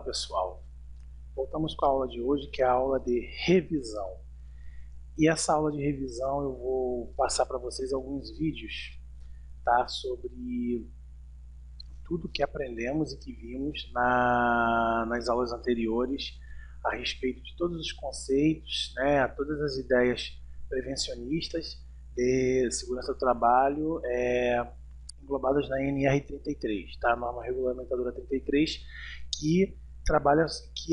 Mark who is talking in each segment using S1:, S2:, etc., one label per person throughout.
S1: pessoal, voltamos com a aula de hoje, que é a aula de revisão. E essa aula de revisão eu vou passar para vocês alguns vídeos, tá, sobre tudo que aprendemos e que vimos nas aulas anteriores a respeito de todos os conceitos, né, todas as ideias prevencionistas de segurança do trabalho englobadas na nr33, tá? Norma Regulamentadora 33, que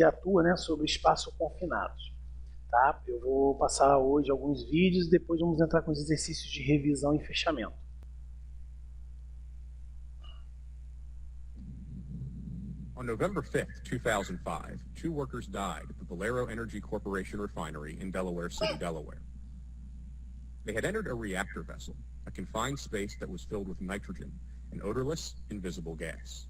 S1: atua, né, sobre espaço confinado. Tá? Eu vou passar hoje alguns vídeos e depois vamos entrar com os exercícios de revisão e fechamento.
S2: On November 5th, 2005, 2 workers died at the Valero Energy Corporation refinery in Delaware City, Delaware. They had entered a reactor vessel, a confined space that was filled with nitrogen, an odorless, invisible gas.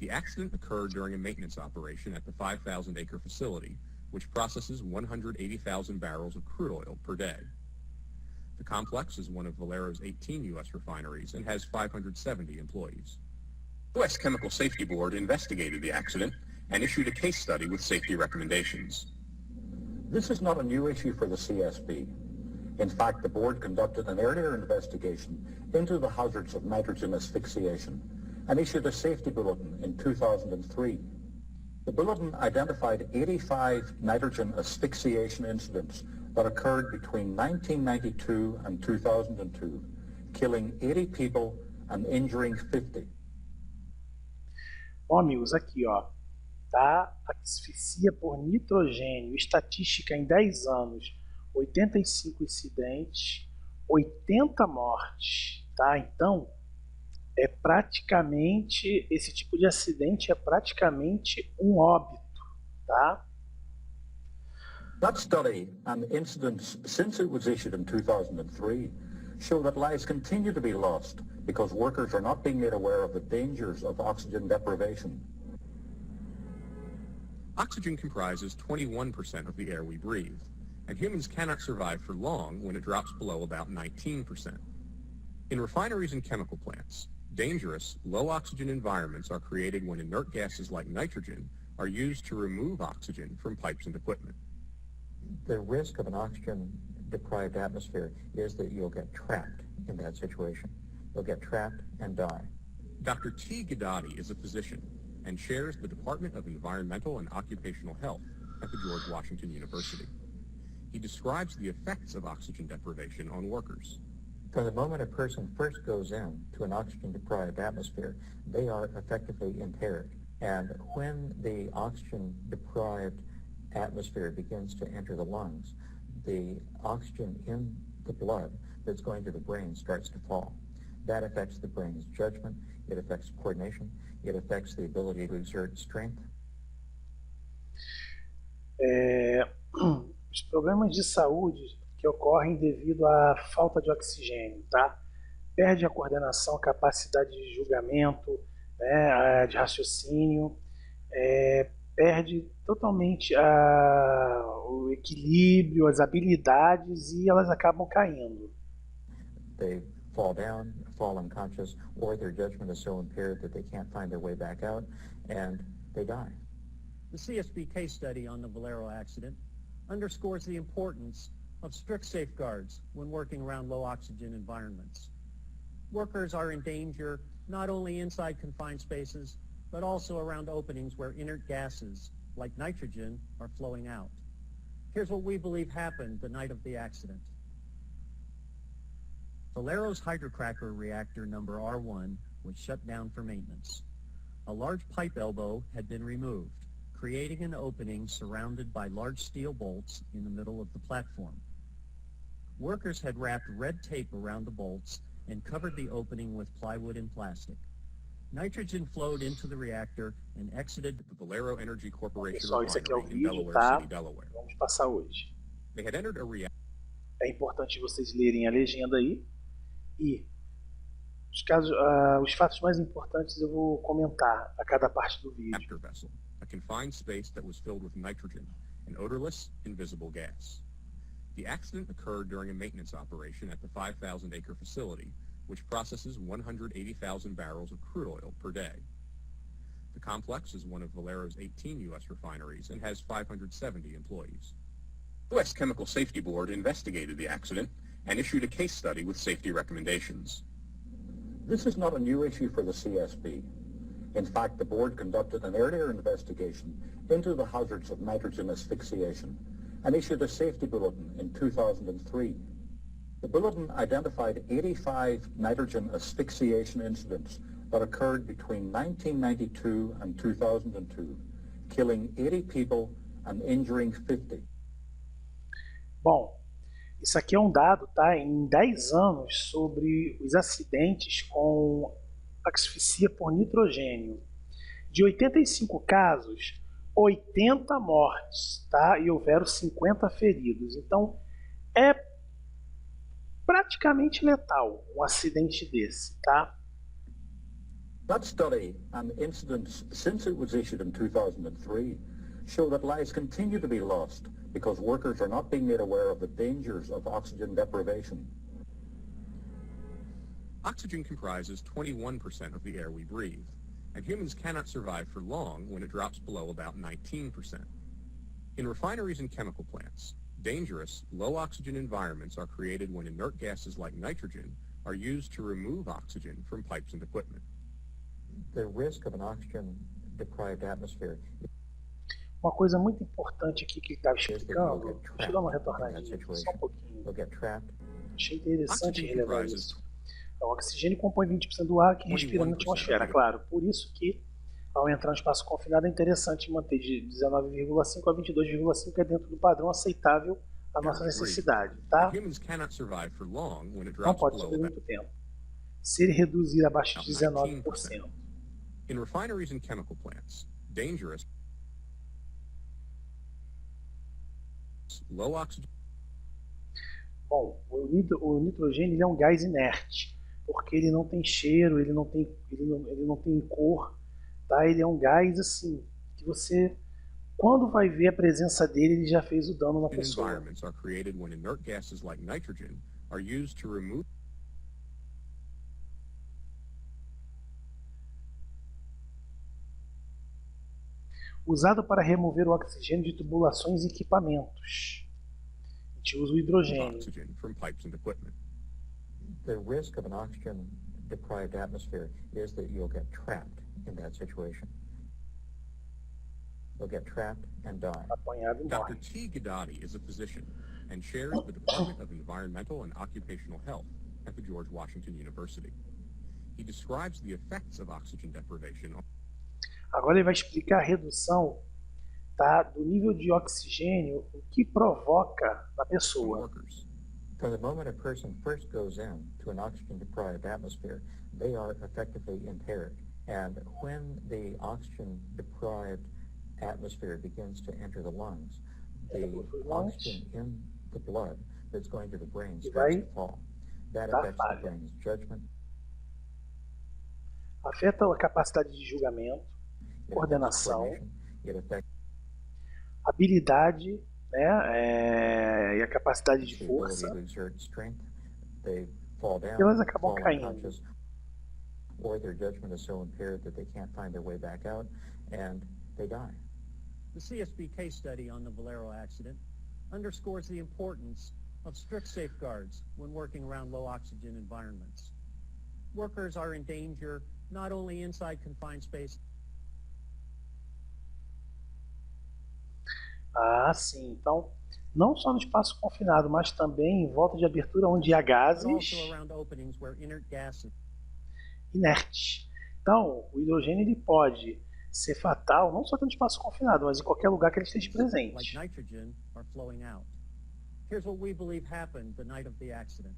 S2: The accident occurred during a maintenance operation at the 5,000-acre facility, which processes 180,000 barrels of crude oil per day. The complex is one of Valero's 18 U.S. refineries and has 570 employees. The U.S. Chemical Safety Board investigated the accident and issued a case study with safety recommendations.
S3: This is not a new issue for the CSB. In fact, the board conducted an earlier investigation into the hazards of nitrogen asphyxiation and issued a safety bulletin in 2003. The bulletin identified 85 nitrogen asphyxiation incidents that occurred between 1992 and 2002, killing 80 people and injuring 50.
S1: Bom, amigos, aqui, ó, tá? Asfixia por nitrogênio, estatística em 10 anos, 85 incidentes, 80 mortes, tá? Então, esse tipo de acidente é praticamente um óbito, tá?
S3: That study and incidents since it was issued in 2003 show that lives continue to be lost because workers are not being made aware of the dangers of oxygen deprivation.
S2: Oxygen comprises 21% of the air we breathe, and humans cannot survive for long when it drops below about 19%. In refineries and chemical plants, dangerous, low-oxygen environments are created when inert gases like nitrogen are used to remove oxygen from pipes and equipment.
S4: The risk of an oxygen-deprived atmosphere is that you'll get trapped in that situation. You'll get trapped and die.
S2: Dr. T. Gadati is a physician and chairs the Department of Environmental and Occupational Health at the George Washington University. He describes the effects of oxygen deprivation on workers.
S4: From the moment a person first goes into an oxygen-deprived atmosphere, they are effectively impaired. And when the oxygen-deprived atmosphere begins to enter the lungs, the oxygen in the blood that's going to the brain starts to fall. That affects the brain's judgment, it affects coordination, it affects the ability to exert strength.
S1: Os problemas de saúde que ocorrem devido à falta de oxigênio, tá? Perde a coordenação, capacidade de julgamento, né, de raciocínio, perde totalmente o equilíbrio, as habilidades e elas acabam caindo.
S4: They fall down, fall unconscious, or their judgment is so impaired that they can't find their way back out, and they die.
S5: The CSB case study on the Valero accident underscores the importance of strict safeguards when working around low oxygen environments. Workers are in danger not only inside confined spaces, but also around openings where inert gases, like nitrogen, are flowing out. Here's what we believe happened the night of the accident. Valero's hydrocracker reactor number R1 was shut down for maintenance. A large pipe elbow had been removed, creating an opening surrounded by large steel bolts in the middle of the platform. Workers had wrapped red tape around the bolts and covered the opening with plywood and plastic. Nitrogen flowed into the reactor and exited the Valero Energy Corporation refinery in Delaware City, Delaware.
S1: Vamos passar hoje.
S2: They had entered a reactor.
S1: É importante vocês lerem a legenda aí e os fatos mais importantes eu vou comentar a cada parte do vídeo.
S2: Vessel, a confined space that was filled with nitrogen, an odorless, invisible gas. The accident occurred during a maintenance operation at the 5,000-acre facility, which processes 180,000 barrels of crude oil per day. The complex is one of Valero's 18 U.S. refineries and has 570 employees. The U.S. Chemical Safety Board investigated the accident and issued a case study with safety recommendations.
S3: This is not a new issue for the CSB. In fact, the board conducted an earlier investigation into the hazards of nitrogen asphyxiation and issued a safety bulletin in 2003. The bulletin identified 85 nitrogen asphyxiation incidents that occurred between 1992 and 2002, killing 80 people and injuring 50.
S1: Bom, isso aqui é um dado, tá? Em 10 anos sobre os acidentes com asfixia por nitrogênio. De 85 casos, 80 mortes, tá? E houveram 50 feridos. Então, é praticamente letal um acidente desse, tá?
S3: That study and incidents since it was issued in 2003 show that lives continue to be lost because workers are not being made aware of the dangers of oxygen deprivation.
S2: Oxygen comprises 21% of the air we breathe, and humans cannot survive for long when it drops below about 19%. In refineries and chemical plants, dangerous, low-oxygen environments are created when inert gases like nitrogen are used to remove oxygen from pipes and equipment.
S4: The risk of an oxygen-deprived atmosphere.
S1: Uma coisa muito importante aqui que ele estava explicando, deixa eu dar uma retornadinha, só um pouquinho. Achei interessante relevar isso. O oxigênio compõe 20% do ar que respira na atmosfera, claro. Por isso que, ao entrar no espaço confinado, é interessante manter de 19,5 a 22,5 é dentro do padrão aceitável à nossa necessidade, tá? Não pode subir muito tempo. Se ele reduzir abaixo de 19%.
S2: In refineries and chemical plants, dangerous low oxygen.
S1: Bom, o nitrogênio ele é um gás inerte, porque ele não tem cheiro, ele não tem cor, tá? Ele é um gás assim que você, quando vai ver a presença dele, ele já fez o dano na pessoa.
S2: Environments are created when inert gases like nitrogen are used to remove
S1: usado para remover o oxigênio de tubulações e equipamentos. A gente usa o hidrogênio.
S4: The risk of an oxygen-deprived atmosphere is that you'll get trapped in that situation. You'll get trapped and die.
S1: Apanhado e morre.
S2: Dr. T. Gadati is a physician and chairs the Department of Environmental and Occupational Health at the George Washington University. He describes the effects of oxygen deprivation.
S1: Agora ele vai explicar a redução, tá, do nível de oxigênio, o que provoca na pessoa.
S4: From the moment a person first goes in to an oxygen-deprived atmosphere, they are effectively impaired. And when the oxygen-deprived atmosphere begins to enter the lungs, the oxygen in the blood that's going to the brain starts to fall. That affects the brain's judgment.
S1: Afeta a capacidade de julgamento, coordenação, habilidade, né, e a capacidade de força, e elas acabam caindo.
S4: Or their judgment is so impaired that they can't find their way back out, and they die.
S5: The CSB case study on the Valero accident underscores the importance of strict safeguards when working around low oxygen environments. Workers are in danger not only inside confined space.
S1: Ah, sim. Então, não só no espaço confinado, mas também em volta de abertura onde há gases inertes. Então, o hidrogênio ele pode ser fatal não só no espaço confinado, mas em qualquer lugar que ele esteja presente.
S5: Here's what we believe happened the night of the accident.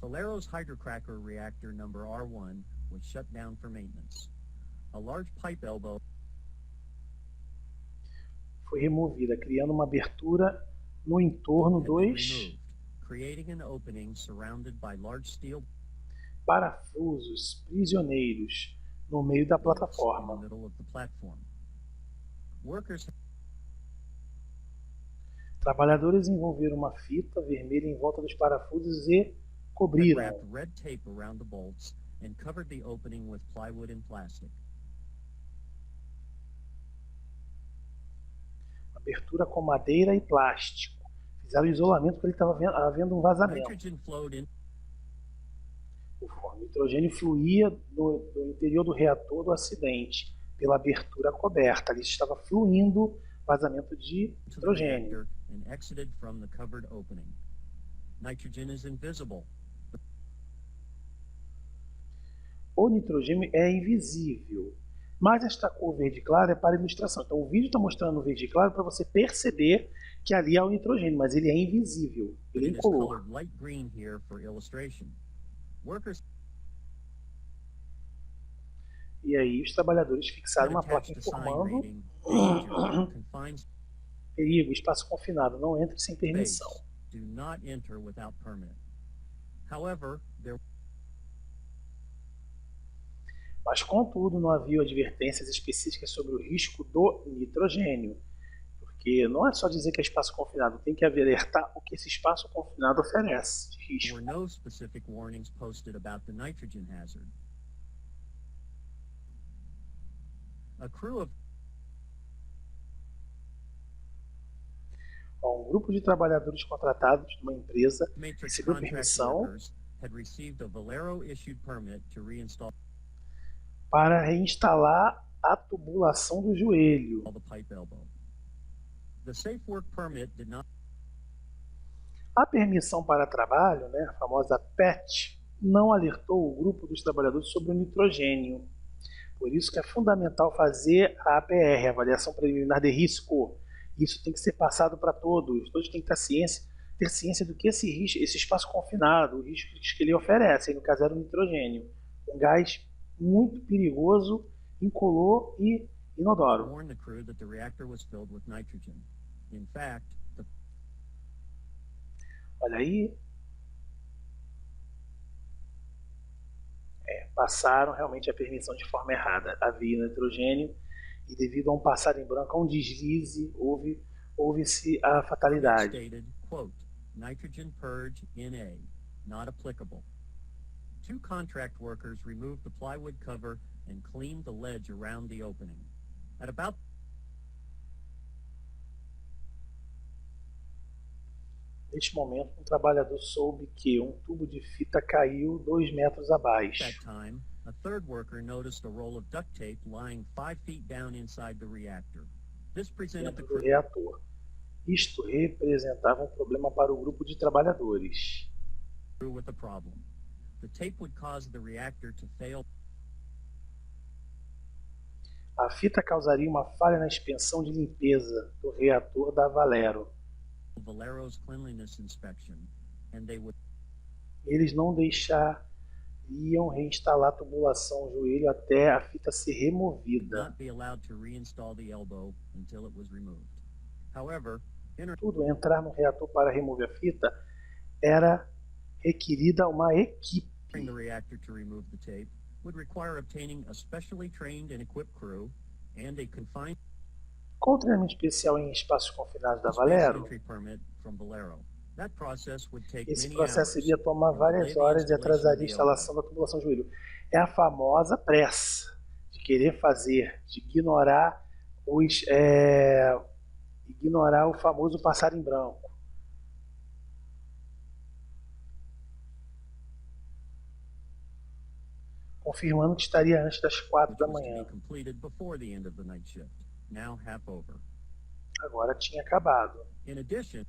S5: Valero's hydrocracker reactor number R1 was shut down for maintenance. A large pipe elbow
S1: foi removida, criando uma abertura no entorno dos
S5: creating an opening surrounded by large steel
S1: parafusos prisioneiros no meio da plataforma. Trabalhadores envolveram uma fita vermelha em volta dos parafusos e
S5: Had
S1: cobriram.
S5: wrapped red tape around the bolts and covered the opening with plywood and plastic.
S1: Abertura com madeira e plástico. Fizeram isolamento porque ele estava havendo um vazamento.
S5: Nitrogen flowed in
S1: O nitrogênio fluía do interior do reator do acidente pela abertura coberta. Ali estava fluindo vazamento de
S5: to the
S1: nitrogênio.
S5: reactor and exited from the covered opening. Nitrogen is invisible.
S1: O nitrogênio é invisível, mas esta cor verde claro é para ilustração. Então o vídeo está mostrando o verde claro para você perceber que ali há o nitrogênio, mas ele é invisível, ele é
S5: It is
S1: incolor.
S5: colored light green here for illustration. Workers
S1: E aí os trabalhadores fixaram
S5: had
S1: uma placa
S5: attached a sign
S1: informando:
S5: reading, "Danger, confined
S1: perigo, espaço confinado, não entre sem permissão.
S5: space. Do not enter without permit." However, there
S1: Mas, contudo, não havia advertências específicas sobre o risco do nitrogênio. Porque não é só dizer que é espaço confinado, tem que alertar o que esse espaço confinado oferece de risco.
S5: were no specific warnings posted about the nitrogen hazard. A crew of
S1: Um grupo de trabalhadores contratados de uma empresa
S5: Matrix
S1: recebeu
S5: contract
S1: permissão
S5: workers had received a Valero-issued permit to reinstall
S1: para reinstalar a tubulação do joelho.
S5: the pipe elbow. The safe work permit did not
S1: A permissão para trabalho, né, a famosa PET, não alertou o grupo dos trabalhadores sobre o nitrogênio. Por isso que é fundamental fazer a APR, a avaliação preliminar de risco. Isso tem que ser passado para todos. Todos têm que ter ciência do que esse risco, esse espaço confinado, o risco que ele oferece. No caso era o nitrogênio, um gás muito perigoso, incolor e inodoro.
S5: warn the crew that the reactor was filled with nitrogen. In fact, the
S1: Olha aí. Passaram realmente a permissão de forma errada. Havia nitrogênio e devido a um passar em branco, a um deslize, houve-se a
S5: permit
S1: fatalidade.
S5: stated, quote, "Nitrogen purge NA, not applicable." Two contract workers removed the plywood cover and cleaned the ledge around the opening. At about
S1: Neste momento, um trabalhador soube que um tubo de fita caiu 2 metros abaixo.
S5: that time, a third worker noticed a roll of duct tape lying 5 feet down inside the reactor. This presented the
S1: Dentro do
S5: crew
S1: reator. Isto representava um problema para o grupo de trabalhadores.
S5: with a problem. The tape would cause the reactor to fail
S1: A fita causaria uma falha na inspeção de limpeza do reator da Valero.
S5: Valero's cleanliness inspection, and they would
S1: Eles não deixariam reinstalar a tubulação joelho até a fita ser removida.
S5: not be allowed to reinstall the elbow until it was removed. However,
S1: Tudo, entrar no reator para remover a fita, era requerida uma equipe.
S5: entering the reactor to remove the tape would require obtaining a specially trained and equipped crew and a confined
S1: Com o treinamento especial em espaços confinados da
S5: space
S1: Valero,
S5: entry permit from Valero. That process would take
S1: esse
S5: many
S1: processo
S5: hours
S1: iria tomar
S5: and delay
S1: várias
S5: the
S1: horas e
S5: installation
S1: atrasaria a
S5: of the
S1: instalação da tubulação joelho. É a famosa pressa de querer fazer, de ignorar ignorar o famoso passar em branco. Confirmando que estaria antes das 4
S5: which
S1: da
S5: was to be
S1: manhã.
S5: completed before the end of the night shift, now half over.
S1: Agora tinha acabado.
S5: In addition,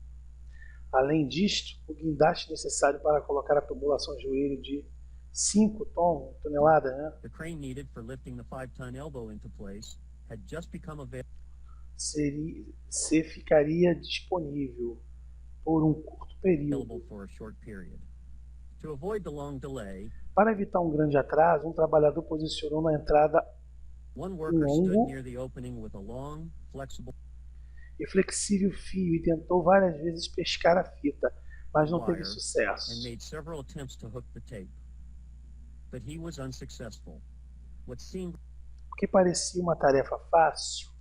S1: Além disto, o guindaste necessário para colocar a tubulação joelho de 5 toneladas, né,
S5: the crane needed for lifting the 5-ton elbow into place had just become
S1: ficaria disponível por um curto período.
S5: available for a short period. To avoid the long delay,
S1: Para evitar um grande atraso, um trabalhador posicionou na entrada
S5: one worker stood
S1: longo
S5: near the opening with a long, flexible
S1: e flexível fio e tentou várias vezes pescar a fita, mas não teve
S5: wire
S1: sucesso.
S5: and made several attempts to hook the tape. But he was unsuccessful. What seemed
S1: O que parecia uma tarefa fácil,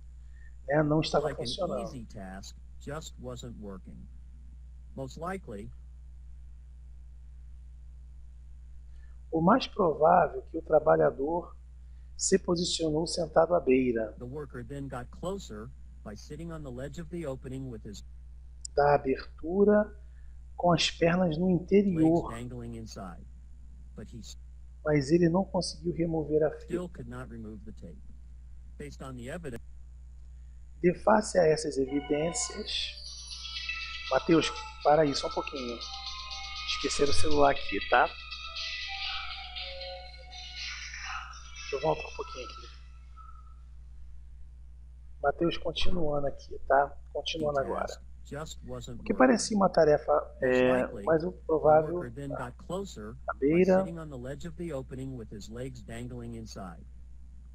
S1: né, não estava
S5: like an
S1: funcionando.
S5: easy task just wasn't working. Most likely,
S1: O mais provável é que o trabalhador se posicionou sentado à beira
S5: the worker then got closer by sitting on the ledge of the opening with his
S1: da abertura com as pernas no
S5: legs
S1: interior,
S5: dangling inside. But he
S1: mas ele não conseguiu remover a
S5: still
S1: fita.
S5: could not remove the tape. Based on the evidence,
S1: De face a essas evidências... Mateus, para aí só um pouquinho. Esqueceram o celular aqui, tá? Eu volto um pouquinho aqui. Mateus, continuando aqui, tá? Continuando agora.
S5: just wasn't
S1: O que
S5: working.
S1: parecia uma tarefa mais
S5: The
S1: provável,
S5: worker then got closer
S1: à
S5: by
S1: beira,
S5: sitting on the ledge of the opening with his legs dangling inside.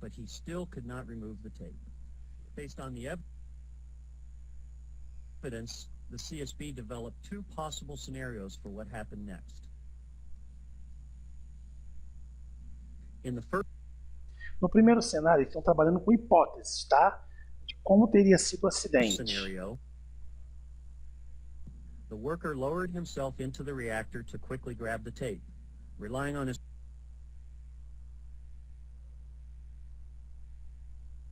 S5: But he still could not remove the tape. Based on the evidence, the CSB developed two possible scenarios for what happened next. In the first
S1: no primeiro cenário, eles estão trabalhando com hipóteses, tá? De como teria sido o acidente.
S5: scenario, the worker lowered himself into the reactor to quickly grab the tape, relying on his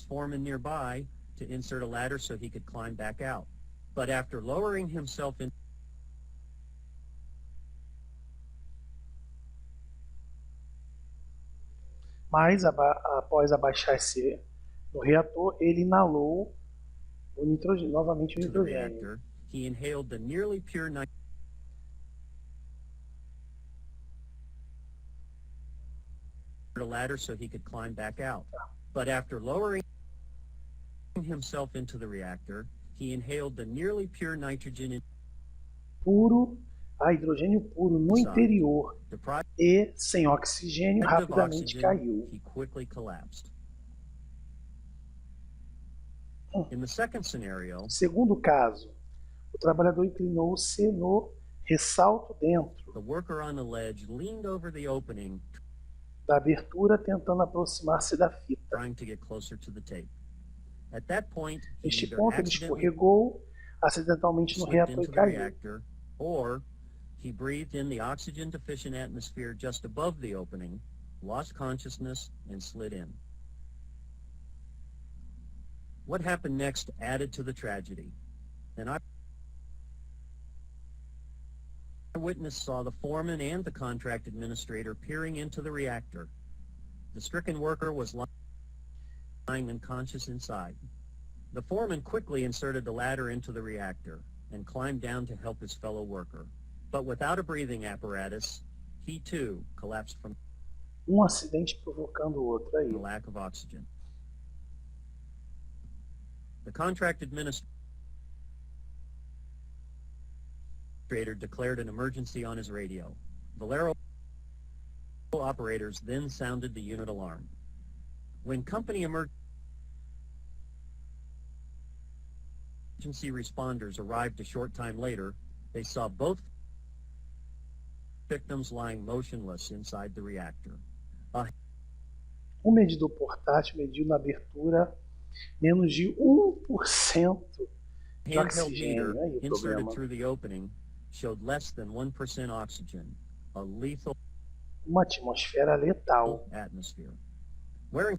S5: foreman nearby to insert a ladder so he could climb back out. But after lowering himself in
S1: Mas, após abaixar-se no reator, ele inalou o nitrogênio, novamente o
S5: to the
S1: nitrogênio.
S5: reactor, he inhaled the nearly pure a ladder so he could climb back out. But after lowering himself into the reactor, he inhaled the nearly pure nitrogen
S1: Puro, a hidrogênio puro no interior
S5: deprived
S1: e sem oxigênio
S5: of
S1: rapidamente
S5: oxygen,
S1: caiu.
S5: he quickly collapsed. In the second scenario,
S1: Segundo caso, o trabalhador inclinou-se no ressalto dentro
S5: the worker on the ledge leaned over the opening,
S1: da abertura, tentando aproximar-se da fita.
S5: trying to get closer to the tape. At that point, he
S1: Neste
S5: either
S1: ponto, ele
S5: accidentally
S1: escorregou acidentalmente no
S5: slipped
S1: reator
S5: into
S1: e
S5: the
S1: caiu.
S5: reactor, or he breathed in the oxygen-deficient atmosphere just above the opening, lost consciousness, and slid in. What happened next added to the tragedy. An eyewitness saw the foreman and the contract administrator peering into the reactor. The stricken worker was lying unconscious inside. The foreman quickly inserted the ladder into the reactor and climbed down to help his fellow worker. But without a breathing apparatus, he too collapsed from
S1: Acidente provocando o outro aí.
S5: the lack of oxygen. The contract administrator declared an emergency on his radio. Valero operators then sounded the unit alarm. When company emergency responders arrived a short time later, they saw both victims lying motionless inside the reactor.
S1: medidor portátil mediu na abertura menos de 1% de
S5: Handheld meter
S1: oxigênio. Aí o
S5: inserted
S1: problema.
S5: through the opening showed less than 1% oxygen, a lethal
S1: Uma atmosfera letal.
S5: atmosphere. Wearing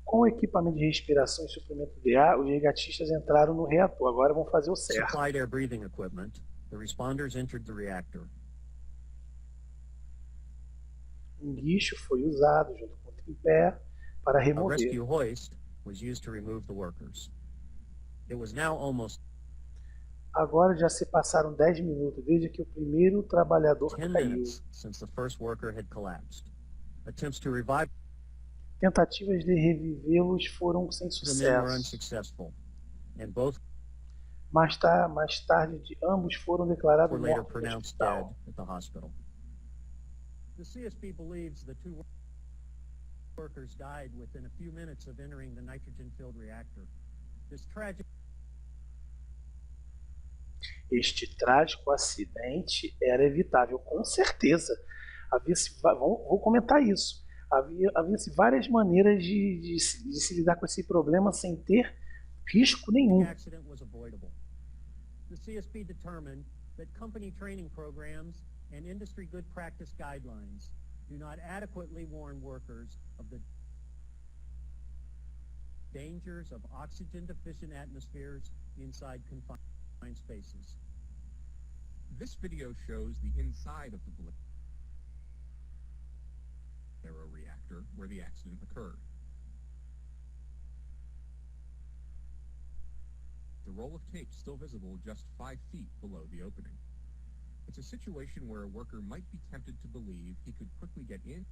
S1: Com o equipamento de respiração e suprimento de ar, os resgatistas entraram no reator. Agora vão fazer o certo.
S5: supplied air breathing equipment, the responders entered the reactor.
S1: Um guincho foi usado junto com o tripé para
S5: A
S1: remover.
S5: rescue hoist was used to remove the workers. It was now almost
S1: Agora já se passaram 10 minutos desde que o primeiro trabalhador
S5: 10
S1: caiu.
S5: minutes since the first worker had collapsed. Attempts to revive
S1: Tentativas de revivê-los foram sem
S5: the men were
S1: sucesso.
S5: unsuccessful, and both
S1: Mais tarde, ambos foram declarados
S5: were later
S1: mortos no
S5: pronounced dead
S1: hospital.
S5: at the hospital. The CSB believes the two workers died within a few minutes of entering the nitrogen-filled reactor. This tragic
S1: Este trágico acidente era evitável, com certeza. Vou comentar isso. Havia-se várias maneiras de se lidar com esse problema sem ter risco nenhum.
S5: accident was avoidable. the CSP determined that company training programs and industry good practice guidelines do not adequately warn workers of the dangers of oxygen-deficient atmospheres inside confined spaces.
S2: This video shows the inside of the Bolero reactor where the accident occurred. The roll of tape still visible just 5 feet below the opening. It's a situation where a worker might be tempted to believe he could quickly get in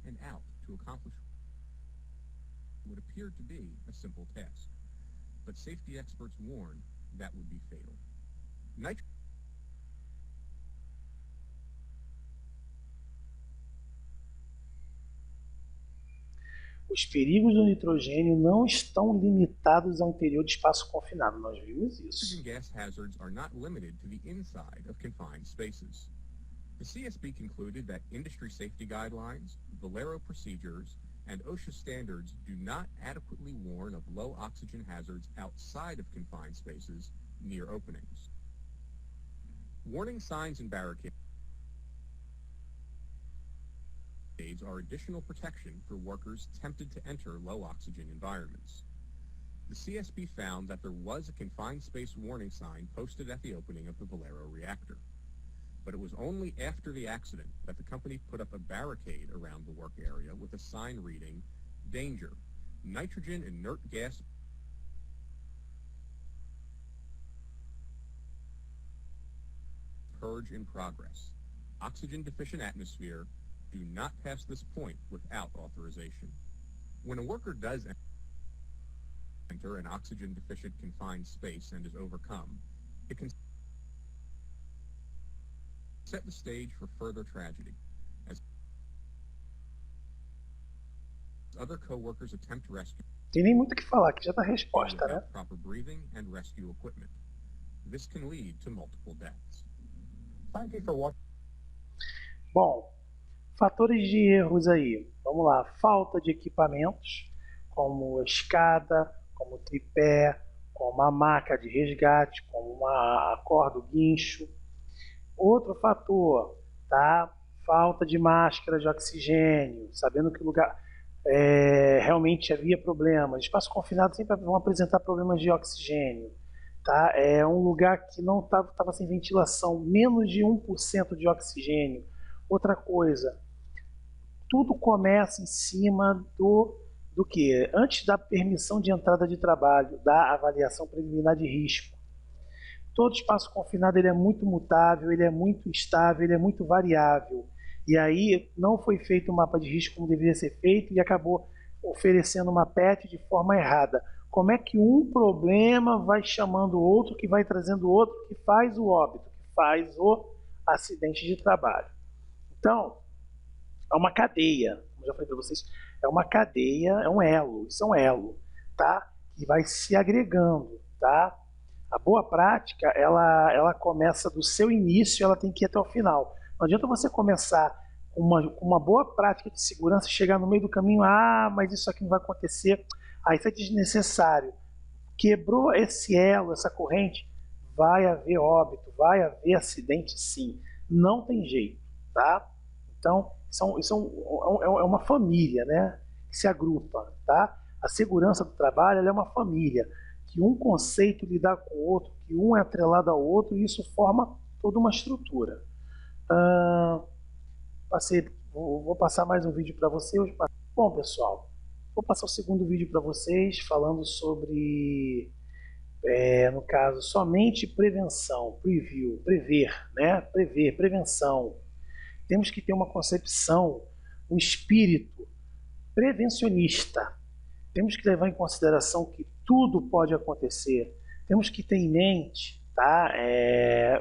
S2: and out to accomplish what appeared to be a simple task. But safety experts warn that would be fatal.
S1: Os perigos do nitrogênio não estão limitados ao interior de espaço confinado. Nós vimos isso.
S2: Nitrogen gas hazards are not limited to the inside of confined spaces. The CSB concluded that industry safety guidelines, Bolero procedures, and OSHA standards do not adequately warn of low oxygen hazards outside of confined spaces near openings. Warning signs and barricades are additional protection for workers tempted to enter low oxygen environments. The CSB found that there was a confined space warning sign posted at the opening of the Bolero reactor. But it was only after the accident that the company put up a barricade around the work area with a sign reading, "Danger, nitrogen inert gas purge in progress. Oxygen deficient atmosphere. Do not pass this point without authorization." When a worker does enter an oxygen deficient confined space and is overcome, it can set the stage for further tragedy as other co-workers attempt to rescue
S1: Tem nem muito o que falar, aqui já está a resposta, né?
S2: without proper breathing and rescue equipment. This can lead to multiple deaths.
S3: Thank you for watching.
S1: Bom, fatores de erros aí. Vamos lá, falta de equipamentos, como a escada, como o tripé, como a maca de resgate, como a corda, o guincho. Outro fator, tá? Falta de máscara de oxigênio, sabendo que o lugar realmente havia problemas. Espaço confinado sempre vão apresentar problemas de oxigênio. Tá? É um lugar que não estava sem ventilação, menos de 1% de oxigênio. Outra coisa, tudo começa em cima do que? Antes da permissão de entrada de trabalho, da avaliação preliminar de risco. Todo espaço confinado ele é muito mutável, ele é muito instável, ele é muito variável. E aí não foi feito um mapa de risco como deveria ser feito e acabou oferecendo uma PET de forma errada. Como é que um problema vai chamando o outro, que vai trazendo outro, que faz o óbito, que faz o acidente de trabalho? Então, é uma cadeia, como já falei para vocês, é uma cadeia, é um elo, isso é um elo, tá? Que vai se agregando, tá? A boa prática, ela começa do seu início, ela tem que ir até o final. Não adianta você começar com uma boa prática de segurança, chegar no meio do caminho, mas isso aqui não vai acontecer, isso é desnecessário. Quebrou esse elo, essa corrente, vai haver óbito, vai haver acidente sim. Não tem jeito, tá? Então, isso é uma família, né? Que se agrupa, tá? A segurança do trabalho ela é uma família, que um conceito lidar com o outro, que um é atrelado ao outro, e isso forma toda uma estrutura. Vou passar mais um vídeo para vocês. Bom, pessoal, vou passar o segundo vídeo para vocês, falando sobre, no caso, somente prevenção, prever, né? Prevenção. Temos que ter uma concepção, um espírito prevencionista. Temos que levar em consideração que tudo pode acontecer. Temos que ter em mente, tá?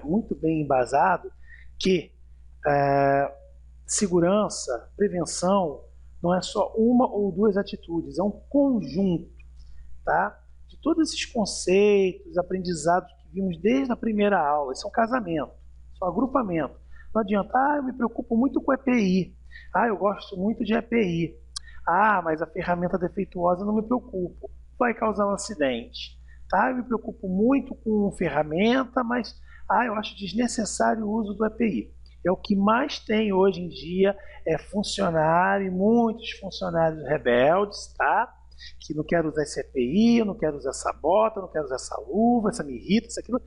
S1: Muito bem embasado, que segurança, prevenção, não é só uma ou duas atitudes, é um conjunto, tá? De todos esses conceitos, aprendizados que vimos desde a primeira aula. Isso é um casamento, isso é um agrupamento. Não adianta, eu me preocupo muito com EPI, eu gosto muito de EPI, mas a ferramenta defeituosa eu não me preocupo. vai causar um acidente. Tá? Eu me preocupo muito com ferramenta, mas eu acho desnecessário o uso do EPI. É o que mais tem hoje em dia, é funcionário, e muitos funcionários rebeldes, tá? Que não quero usar esse EPI, eu não quero usar essa bota, eu não quero usar essa luva, essa me irrita, isso aquilo.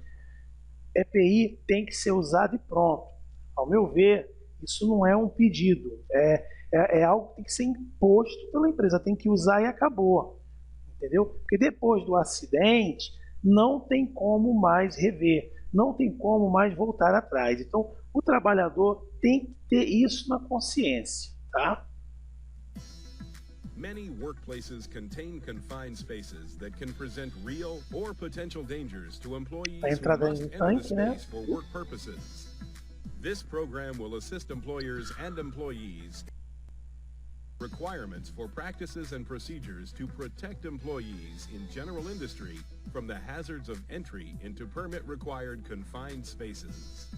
S1: EPI tem que ser usado e pronto. Ao meu ver, isso não é um pedido, é algo que tem que ser imposto pela empresa, tem que usar e acabou. Entendeu? Porque depois do acidente, não tem como mais rever, não tem como mais voltar atrás. Então, o trabalhador tem que ter isso na consciência, tá?
S2: Many workplaces contain confined spaces that can present real or potential dangers to employees
S1: A
S2: who
S1: entrada
S2: must
S1: em
S2: enter the
S1: tanque, né?
S2: space for work purposes. This program will assist employers and employees requirements for practices and procedures to protect employees in general industry from the hazards of entry into permit-required confined spaces.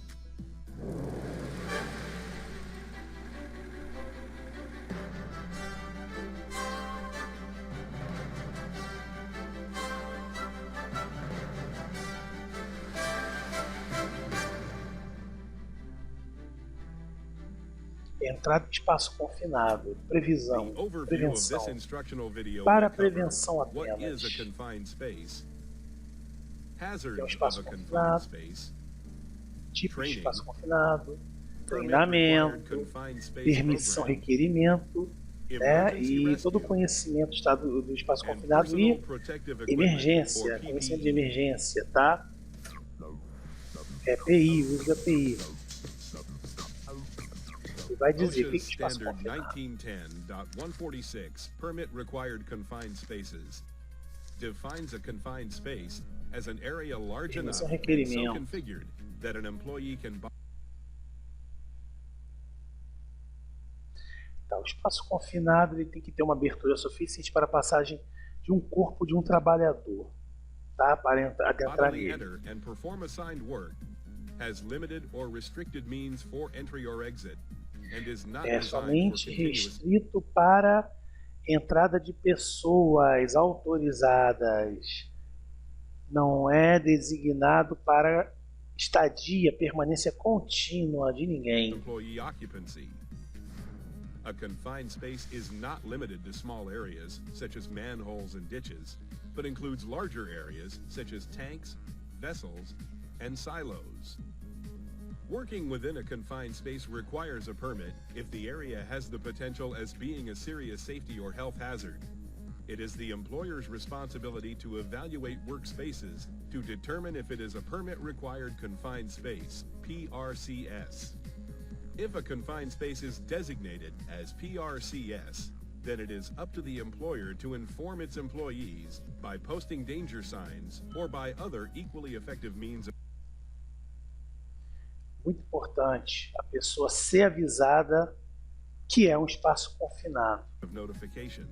S1: Entrada em espaço confinado, prevenção,
S2: Para
S1: prevenção
S2: what
S1: apenas.
S2: is a confined space,
S1: Que é um
S2: hazards of
S1: espaço
S2: a confined
S1: confinado,
S2: space,
S1: tipo de
S2: training,
S1: espaço confinado,
S2: permit
S1: treinamento,
S2: required confined space
S1: permissão,
S2: program,
S1: requerimento, né?
S2: emergency
S1: E todo o
S2: rescue,
S1: conhecimento tá, do espaço
S2: and
S1: confinado
S2: personal
S1: e
S2: protective equipment,
S1: emergência,
S2: or
S1: conhecimento de
S2: PPE.
S1: emergência, tá? EPI, uso da EPI. E vai dizer o que é
S2: OSHA's
S1: espaço
S2: Standard
S1: confinado.
S2: 1910.146, Permit Required Confined Spaces, defines a confined space as an area large enough
S1: Permissão,
S2: and so
S1: requerimento.
S2: configured that an employee can buy.
S1: Tá, o espaço confinado ele tem que ter uma abertura suficiente para a passagem de um corpo de um trabalhador, tá? Para adentrar
S2: Bodily
S1: nele.
S2: enter and perform assigned work, has limited or restricted means for entry or exit, and is not
S1: É
S2: designed for
S1: somente
S2: continuous.
S1: restrito para entrada de pessoas autorizadas. Não é designado para estadia, permanência contínua de ninguém.
S2: Employee occupancy. A confined space is not limited to small areas, such as manholes and ditches, but includes larger areas, such as tanks, vessels, and silos. Working within a confined space requires a permit if the area has the potential as being a serious safety or health hazard. It is the employer's responsibility to evaluate workspaces to determine if it is a permit-required confined space, PRCS. If a confined space is designated as PRCS, then it is up to the employer to inform its employees by posting danger signs or by other equally effective means.
S1: Muito importante a pessoa ser avisada que é um espaço confinado.
S2: Of notification.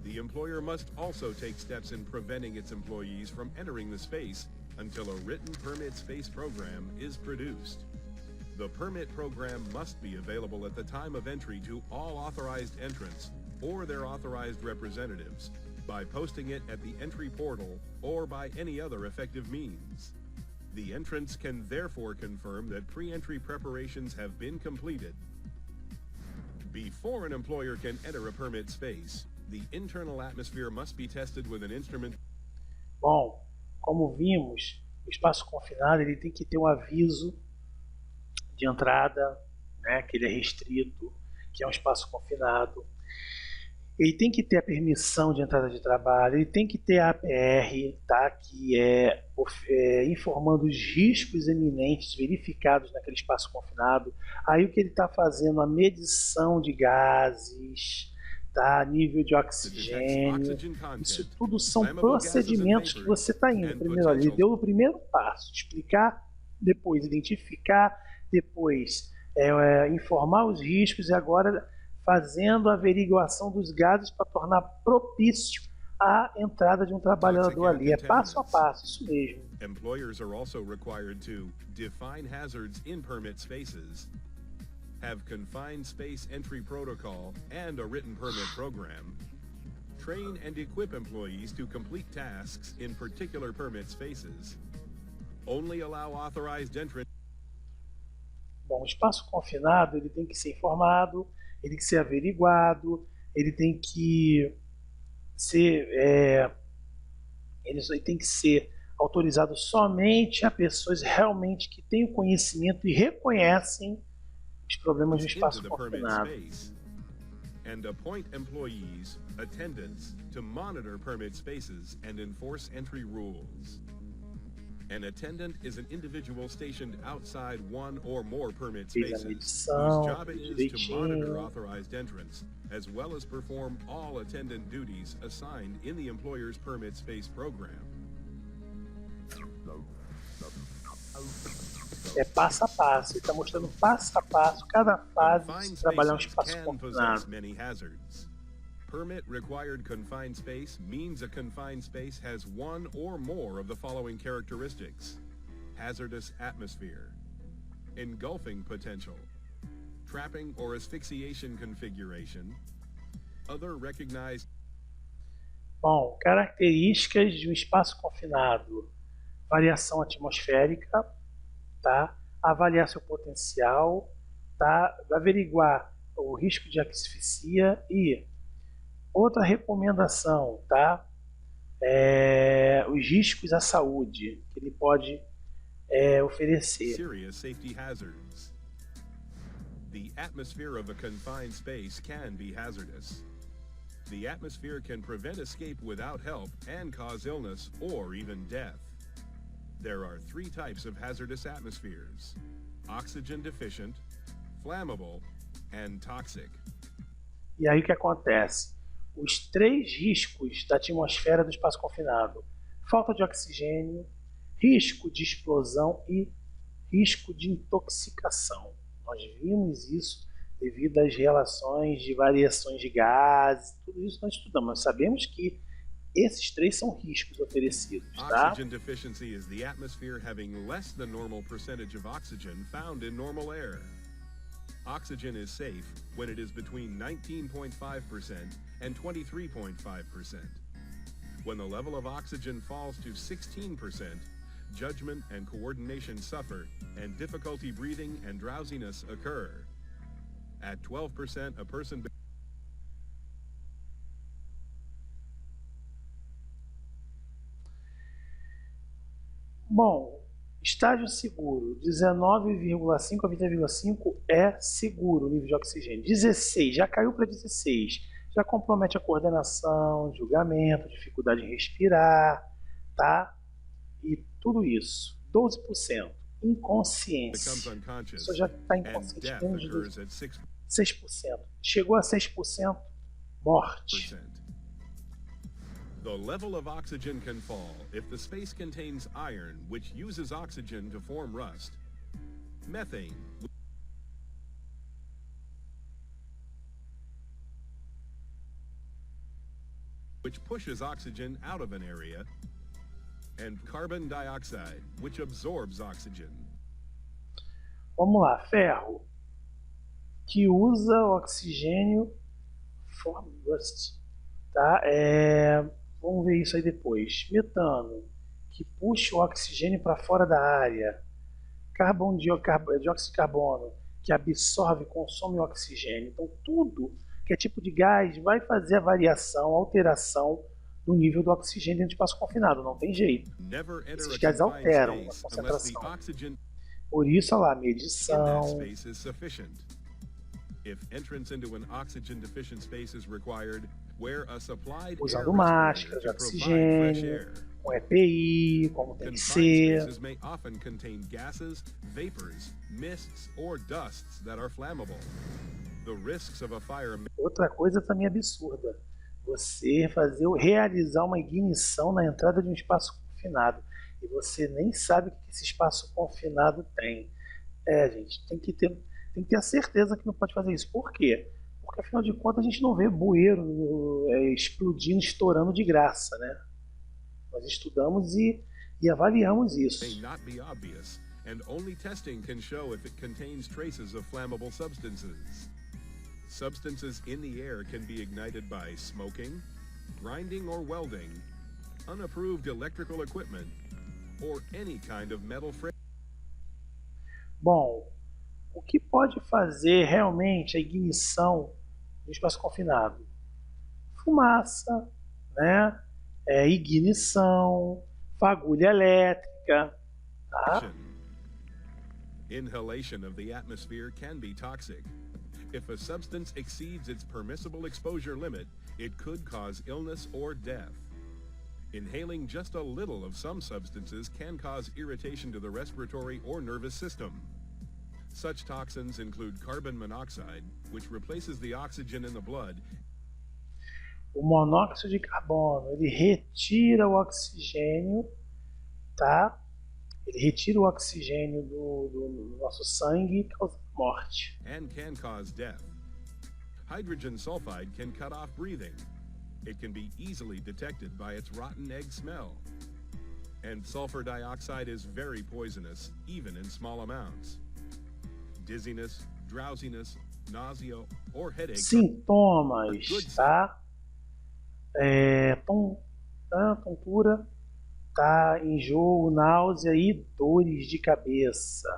S2: The employer must also take steps in preventing its employees from entering the space until a written permit space program is produced. The permit program must be available at the time of entry to all authorized entrants or their authorized representatives by posting it at the entry portal or by any other effective means. The entrants can therefore confirm that pre-entry preparations have been completed. Before an employer can enter a permit space, the internal atmosphere must be tested with an instrument.
S1: Bom, como vimos, o espaço confinado ele tem que ter um aviso de entrada, né, que ele é restrito, que é um espaço confinado. Ele tem que ter a permissão de entrada de trabalho, ele tem que ter a APR, tá, que é informando os riscos eminentes verificados naquele espaço confinado. Aí o que ele está fazendo, a medição de gases, tá, nível de oxigênio, isso tudo são procedimentos que você está indo. Primeiro, ele deu o primeiro passo, explicar, depois identificar, depois informar os riscos e agora fazendo a averiguação dos gases para tornar propício a entrada de um trabalhador ali. É passo a passo, isso mesmo.
S2: Employers are also required to define hazards in permit spaces, have confined space entry protocol and a written permit program,
S6: train and equip employees to complete tasks in particular permit spaces. Only allow authorized entrance.
S1: Bom, o espaço confinado ele tem que ser informado, ele tem que ser averiguado, ele tem que ser, ele tem que ser autorizado somente a pessoas realmente que têm o conhecimento e reconhecem os problemas do espaço confinado.
S6: And appoint employees, attendants, to monitor permit spaces and enforce entry rules. An attendant is an individual stationed outside one or more permit spaces, whose job it is to monitor authorized entrance, as well as perform all attendant duties assigned in the employer's permit space program.
S1: É passo a passo, ele está mostrando passo a passo, cada fase de trabalhar um espaço confinado.
S6: Permit required confined space means a confined space has one or more of the following characteristics: hazardous atmosphere, engulfing potential, trapping or asphyxiation configuration, other recognized.
S1: Bom, características de um espaço confinado: variação atmosférica, tá? Avaliar seu potencial, tá? Averiguar o risco de asfixia e outra recomendação, tá? Os riscos à saúde que ele pode oferecer.
S6: Serious safety hazards. The atmosphere of a confined space can be hazardous. The atmosphere can prevent escape without help and cause illness or even death. There are three types of hazardous atmospheres: oxygen deficient, flammable, and toxic.
S1: E aí o que acontece? Os três riscos da atmosfera do espaço confinado: falta de oxigênio, risco de explosão e risco de intoxicação. Nós vimos isso devido às relações de variações de gases, tudo isso nós estudamos. Nós sabemos que esses três são riscos oferecidos, tá?
S6: Oxygen deficiency is the atmosphere having less than normal percentage of oxygen found in normal air. Oxygen is safe when it is between 19.5% and 23.5%. When the level of oxygen falls to 16%, judgment and coordination suffer, and difficulty breathing and drowsiness occur. At 12%, a person...
S1: Bom, estágio seguro, 19,5 a 20,5 é seguro o nível de oxigênio. 16, já caiu para 16, já compromete a coordenação, julgamento, dificuldade em respirar, tá? E tudo isso. 12%, inconsciência. A pessoa já está inconsciente menos de 6%. Chegou a 6%, morte.
S6: The level of oxygen can fall if the space contains iron, which uses oxygen to form rust, methane, which pushes oxygen out of an area, and carbon dioxide, which absorbs oxygen.
S1: Vamos lá, ferro, que usa oxigênio for rust, tá? Vamos ver isso aí depois. Metano, que puxa o oxigênio para fora da área. Dióxido de carbono, que absorve e consome o oxigênio. Então, tudo que é tipo de gás vai fazer a variação, a alteração do nível do oxigênio dentro do espaço confinado. Não tem jeito. Esses gases alteram a concentração. Por isso, olha lá, medição.
S6: If entrance into an oxygen deficient space is required, wear a supplied
S1: usando máscara de oxigênio, com EPI, como tem que ser.
S6: Spaces may often contain gases, vapors, mists, or dusts that are flammable. The risks of a fire.
S1: Outra coisa também absurda: você realizar uma ignição na entrada de um espaço confinado e você nem sabe o que esse espaço confinado tem. Gente, tem que ter a certeza que não pode fazer isso. Por quê? Porque, afinal de contas, a gente não vê bueiro explodindo, estourando de graça, né? Nós estudamos e avaliamos isso.
S6: May not be obvious, and only testing can show if it contains traces of flammable substances. Substances in the air can be ignited by smoking, grinding or welding, unapproved electrical equipment, or any kind of metal frame.
S1: Bom, o que pode fazer realmente a ignição do espaço confinado? Fumaça, né? Ignição, fagulha elétrica, tá?
S6: Inhalation of the atmosphere can be toxic. If a substance exceeds its permissible exposure limit, it could cause illness or death. Inhaling just a little of some substances can cause irritation to the respiratory or nervous system. Such toxins include carbon monoxide, which replaces the oxygen in the blood.
S1: O monóxido de carbono, ele retira o oxigênio, tá? Ele retira o oxigênio do nosso sangue, causando morte.
S6: And can cause death. Hydrogen sulfide can cut off breathing. It can be easily detected by its rotten egg smell. And sulfur dioxide is very poisonous, even in small amounts. Dizziness, drowsiness, nausea, or headache.
S1: Sintomas, tá? Tontura, tá? Enjoo, náusea e dores de cabeça.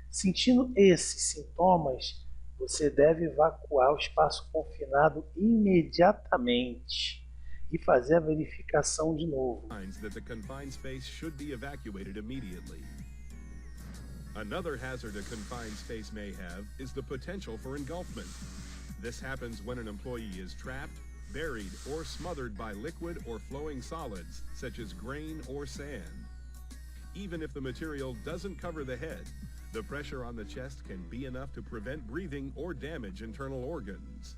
S1: Sentindo esses sintomas, você deve evacuar o espaço confinado imediatamente e fazer a verificação de novo.
S6: That the confined space should be evacuated immediately. Another hazard a confined space may have is the potential for engulfment. This happens when an employee is trapped, buried, or smothered by liquid or flowing solids, such as grain or sand. Even if the material doesn't cover the head, the pressure on the chest can be enough to prevent breathing or damage internal organs.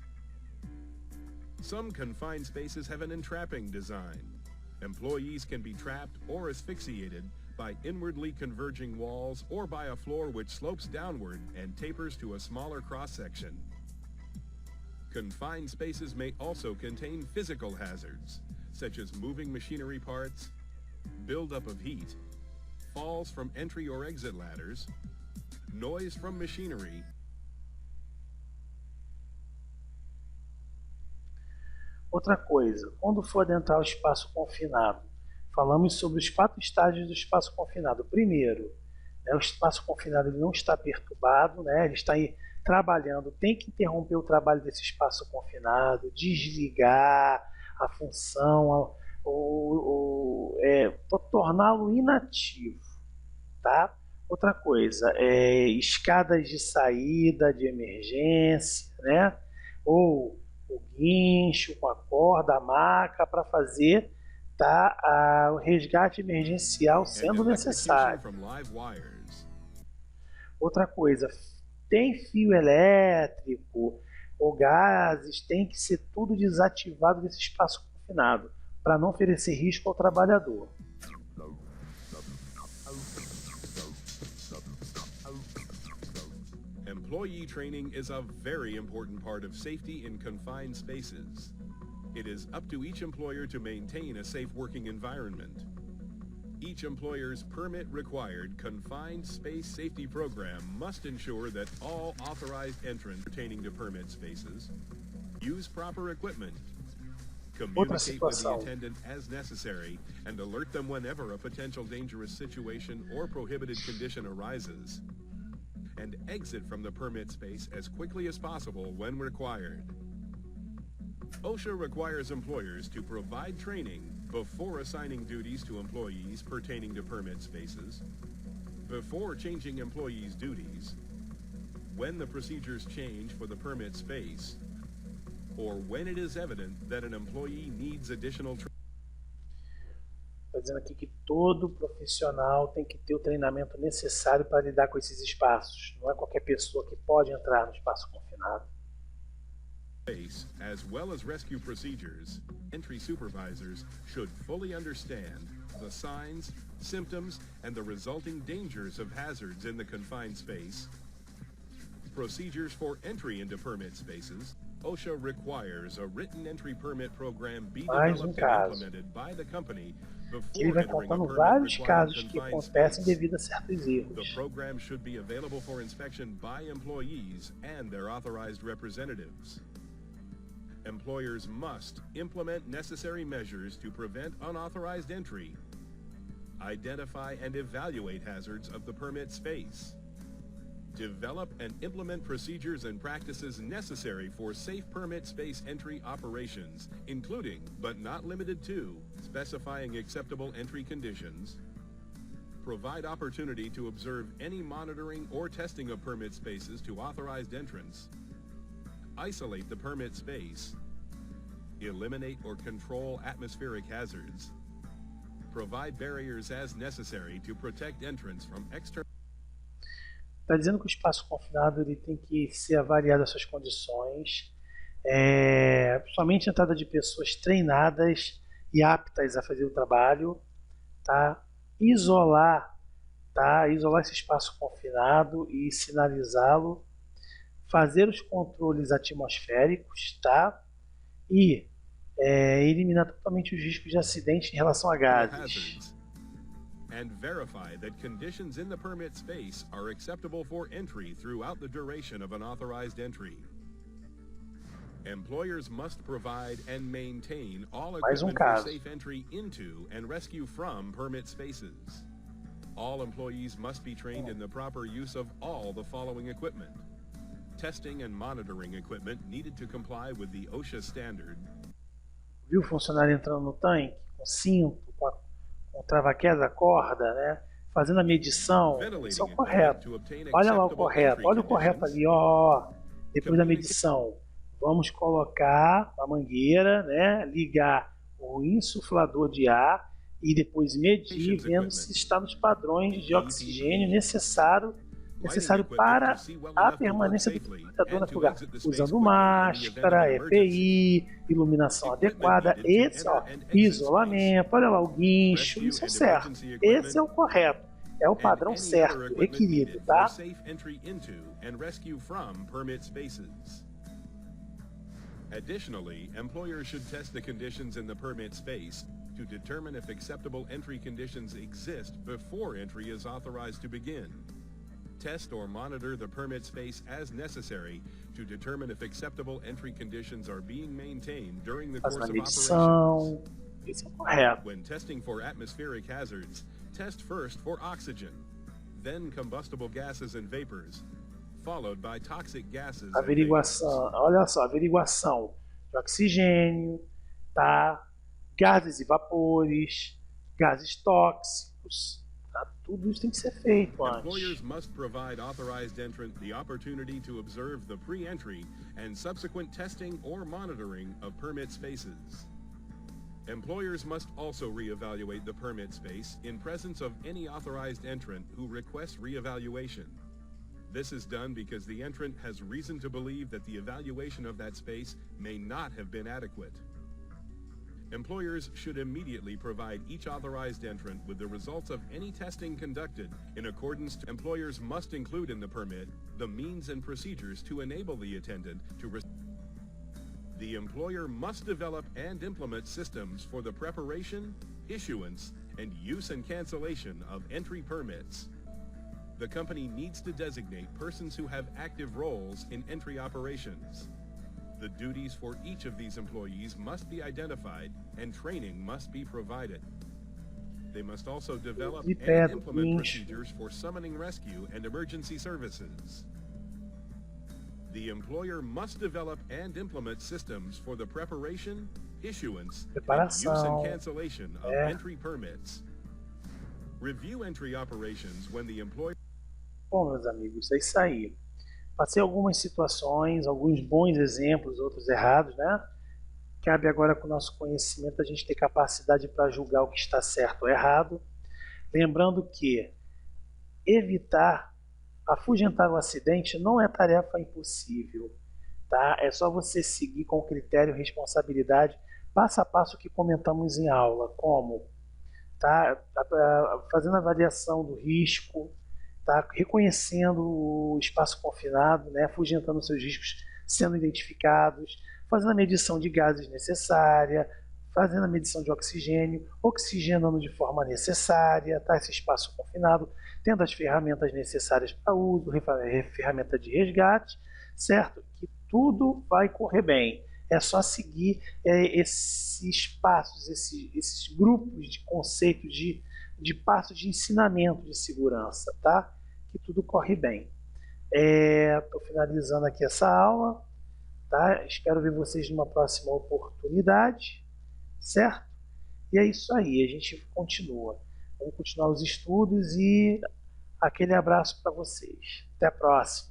S6: Some confined spaces have an entrapping design. Employees can be trapped or asphyxiated by inwardly converging walls or by a floor which slopes downward and tapers to a smaller cross-section. Confined spaces may also contain physical hazards, such as moving machinery parts, buildup of heat, falls from entry or exit ladders, noise from machinery.
S1: Outra coisa, quando for adentrar o espaço confinado, falamos sobre os 4 estágios do espaço confinado. Primeiro, o espaço confinado ele não está perturbado, né? Ele está aí trabalhando, tem que interromper o trabalho desse espaço confinado, desligar a função, torná-lo inativo, tá? Outra coisa, escadas de saída, de emergência, né? Ou o guincho com a corda, a maca, para fazer o resgate emergencial sendo necessário. Outra coisa, tem fio elétrico ou gases, tem que ser tudo desativado desse espaço confinado, para não oferecer risco ao trabalhador.
S6: Employee training is a very important part of safety in confined spaces. It is up to each employer to maintain a safe working environment. Each employer's permit-required confined space safety program must ensure that all authorized entrants pertaining to permit spaces use proper equipment, communicate with the attendant as necessary, and alert them whenever a potential dangerous situation or prohibited condition arises, and exit from the permit space as quickly as possible when required. OSHA requires employers to provide training before assigning duties to employees pertaining to permit spaces, before changing employees' duties, when the procedures change for the permit space, or when it is evident that an employee needs additional training.
S1: Estou dizendo aqui que todo profissional tem que ter o treinamento necessário para lidar com esses espaços. Não é qualquer pessoa que pode entrar no espaço confinado.
S6: As well as rescue procedures, entry supervisors should fully understand the signs, symptoms, and the resulting dangers of hazards in the confined space. Procedures for entry into permit spaces. OSHA requires a written entry permit program be developed and implemented by the company
S1: que ele vai contando vários casos que acontecem devido a certos erros.
S6: The program should be available for inspection by employees and their authorized representatives. Employers must implement necessary measures to prevent unauthorized entry, identify and evaluate hazards of the permit space, develop and implement procedures and practices necessary for safe permit space entry operations, including, but not limited to, specifying acceptable entry conditions, provide opportunity to observe any monitoring or testing of permit spaces to authorized entrants, isolate the permit space, eliminate or control atmospheric hazards, provide barriers as necessary to protect entrants from external.
S1: Está dizendo que o espaço confinado ele tem que ser avaliado as suas condições, somente a entrada de pessoas treinadas e aptas a fazer o trabalho, tá? Isolar esse espaço confinado e sinalizá-lo, fazer os controles atmosféricos, tá? E eliminar totalmente os riscos de acidente em relação a gases.
S6: And verify that conditions in the permit space are acceptable for entry throughout the duration of an authorized entry. Employers must provide and maintain all equipment for safe entry into and rescue from permit spaces. All employees must be trained in the proper use of all the following equipment. Testing and monitoring equipment needed to comply with the OSHA standard.
S1: Viu o funcionário entrando no tanque com cinto, com trava-queda, corda, né? Fazendo a medição, isso é o correto. Olha lá o correto, olha o correto ali, ó. Depois da medição, vamos colocar a mangueira, né? Ligar o insuflador de ar e depois medir, vendo se está nos padrões de oxigênio necessário para a permanência do trabalhador no lugar, usando máscara, EPI, iluminação adequada, isolamento, olha lá o guincho, isso é certo, esse é o correto, é o padrão certo, requerido, tá?
S6: Additionally, employers should test the conditions in the permit space to determine if acceptable entry conditions exist before entry is authorized to begin. Test or monitor the permit space as necessary to determine if acceptable entry conditions are being maintained during the course of operations.
S1: Isso é correto.
S6: When testing for atmospheric hazards, test first for oxygen, then combustible gases and vapors, followed by toxic gases.
S1: Averiguação, olha só, averiguação de oxigênio, tá? Gases e vapores, gases tóxicos. Tudo isso tem que ser feito antes.
S6: Employers must provide authorized entrant the opportunity to observe the pre-entry and subsequent testing or monitoring of permit spaces. Employers must also reevaluate the permit space in presence of any authorized entrant who requests reevaluation. This is done because the entrant has reason to believe that the evaluation of that space may not have been adequate. Employers should immediately provide each authorized entrant with the results of any testing conducted in accordance to. Employers must include in the permit the means and procedures to enable the attendant to. The employer must develop and implement systems for the preparation, issuance, and use and cancellation of entry permits. The company needs to designate persons who have active roles in entry operations. The duties for each of these employees must be identified and training must be provided. They must also develop and implement procedures for summoning rescue and emergency services. The employer must develop and implement systems for the preparation, issuance, and use and cancellation of entry permits. Review entry operations when the employer.
S1: Bom, meus amigos, é isso aí. Passei algumas situações, alguns bons exemplos, outros errados, né? Cabe agora com o nosso conhecimento a gente ter capacidade para julgar o que está certo ou errado. Lembrando que evitar, afugentar o acidente não é tarefa impossível, tá? É só você seguir com critério e responsabilidade, passo a passo que comentamos em aula, como tá? Fazendo avaliação do risco, tá? Reconhecendo o espaço confinado, né? Afugentando seus riscos sendo identificados, fazendo a medição de gases necessária, fazendo a medição de oxigênio, oxigenando de forma necessária, tá? Esse espaço confinado, tendo as ferramentas necessárias para uso, ferramenta de resgate, certo? Que tudo vai correr bem. É só seguir esses passos, esses grupos de conceitos, de passos de ensinamento de segurança, tá? Que tudo corre bem. Estou finalizando aqui essa aula, tá? Espero ver vocês numa próxima oportunidade, certo? E é isso aí, a gente continua. Vamos continuar os estudos e aquele abraço para vocês. Até a próxima.